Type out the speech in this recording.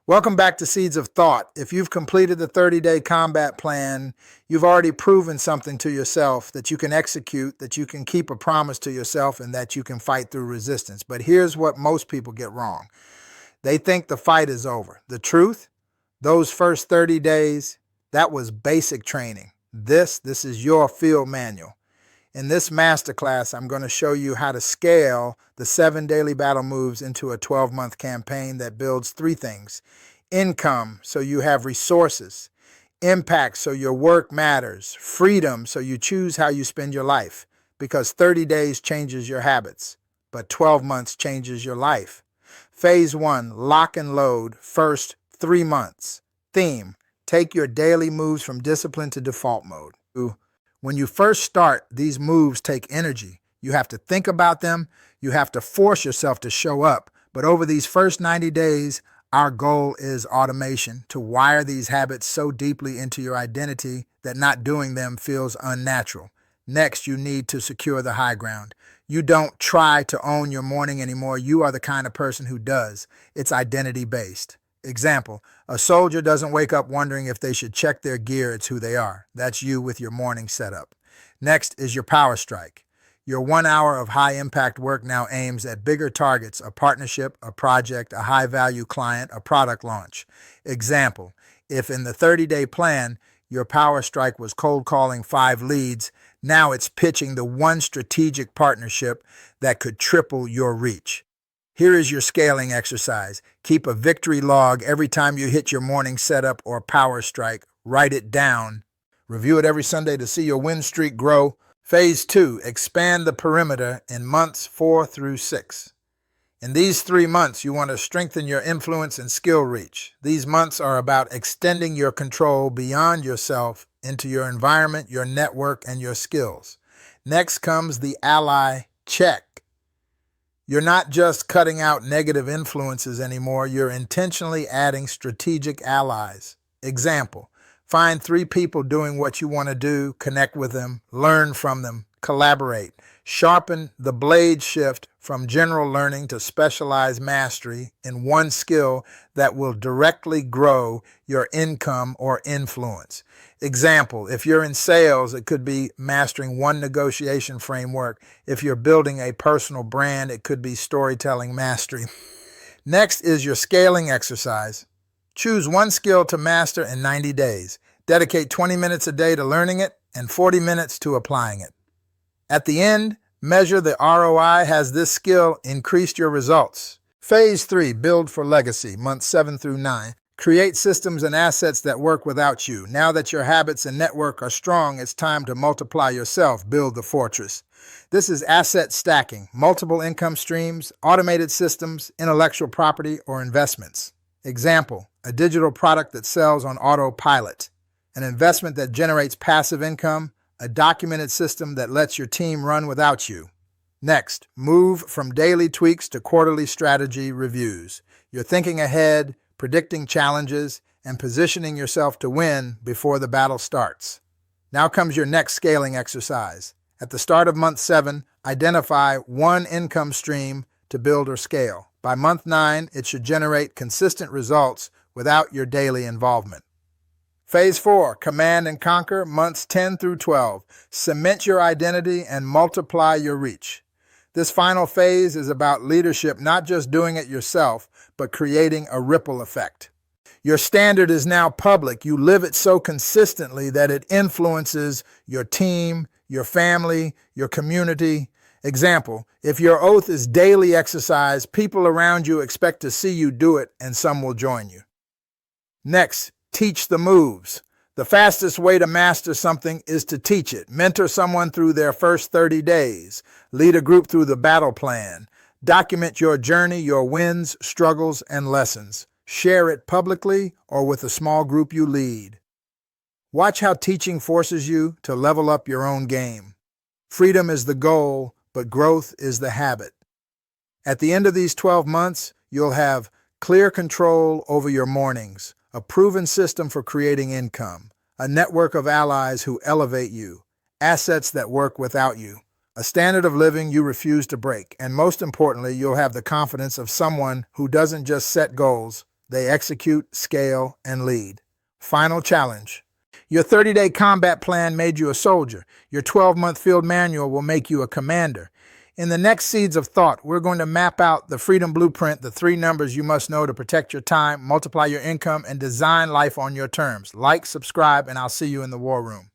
Welcome back to Seeds of Thought. If you've completed the 30-day combat plan, you've already proven something to yourself that you can execute, that you can keep a promise to yourself, and that you can fight through resistance. But here's what most people get wrong. They think the fight is over. The truth, those first 30 days, that was basic training. This is your field manual. In this masterclass, I'm going to show you how to scale the 7 daily battle moves into a 12-month campaign that builds 3 things. Income, so you have resources. Impact, so your work matters. Freedom, so you choose how you spend your life. Because 30 days changes your habits, but 12 months changes your life. Phase 1, lock and load, first 3 months. Theme, take your daily moves from discipline to default mode. When you first start, these moves take energy. You have to think about them. You have to force yourself to show up. But over these first 90 days, our goal is automation, to wire these habits so deeply into your identity that not doing them feels unnatural. Next, you need to secure the high ground. You don't try to own your morning anymore. You are the kind of person who does. It's identity-based. Example, a soldier doesn't wake up wondering if they should check their gear. It's who they are. That's you with your morning setup. Next is your power strike. Your 1 hour of high-impact work now aims at bigger targets, a partnership, a project, a high-value client, a product launch. Example, if in the 30-day plan, your power strike was cold calling 5 leads, now it's pitching the one strategic partnership that could triple your reach. Here is your scaling exercise. Keep a victory log every time you hit your morning setup or power strike. Write it down. Review it every Sunday to see your win streak grow. Phase 2, expand the perimeter in months 4 through 6. In these 3 months, you want to strengthen your influence and skill reach. These months are about extending your control beyond yourself into your environment, your network, and your skills. Next comes the ally check. You're not just cutting out negative influences anymore, you're intentionally adding strategic allies. Example, find 3 people doing what you want to do, connect with them, learn from them, collaborate. Sharpen the blade shift from general learning to specialized mastery in one skill that will directly grow your income or influence. Example, if you're in sales, it could be mastering one negotiation framework. If you're building a personal brand, it could be storytelling mastery. Next is your scaling exercise. Choose one skill to master in 90 days. Dedicate 20 minutes a day to learning it and 40 minutes to applying it. At the end, measure the ROI. Has this skill increased your results? Phase 3, build for legacy, months 7 through 9. Create systems and assets that work without you. Now that your habits and network are strong, it's time to multiply yourself, build the fortress. This is asset stacking, multiple income streams, automated systems, intellectual property, or investments. Example, a digital product that sells on autopilot, an investment that generates passive income, a documented system that lets your team run without you. Next, move from daily tweaks to quarterly strategy reviews. You're thinking ahead, predicting challenges, and positioning yourself to win before the battle starts. Now comes your next scaling exercise. At the start of month 7, identify one income stream to build or scale. By month 9, it should generate consistent results without your daily involvement. Phase 4, command and conquer, months 10 through 12. Cement your identity and multiply your reach. This final phase is about leadership, not just doing it yourself, but creating a ripple effect. Your standard is now public. You live it so consistently that it influences your team, your family, your community. Example, if your oath is daily exercise, people around you expect to see you do it, and some will join you. Next, teach the moves. The fastest way to master something is to teach it. Mentor someone through their first 30 days. Lead a group through the battle plan. Document your journey, your wins, struggles, and lessons. Share it publicly or with a small group you lead. Watch how teaching forces you to level up your own game. Freedom is the goal, but growth is the habit. At the end of these 12 months, you'll have clear control over your mornings, a proven system for creating income, a network of allies who elevate you, assets that work without you, a standard of living you refuse to break, and most importantly, you'll have the confidence of someone who doesn't just set goals, They execute, scale, and lead. Final challenge. Your 30-day combat plan made you a soldier. Your 12-month field manual will make you a commander. In the next Seeds of Thought, we're going to map out the Freedom Blueprint, the 3 numbers you must know to protect your time, multiply your income, and design life on your terms. Like, subscribe, and I'll see you in the war room.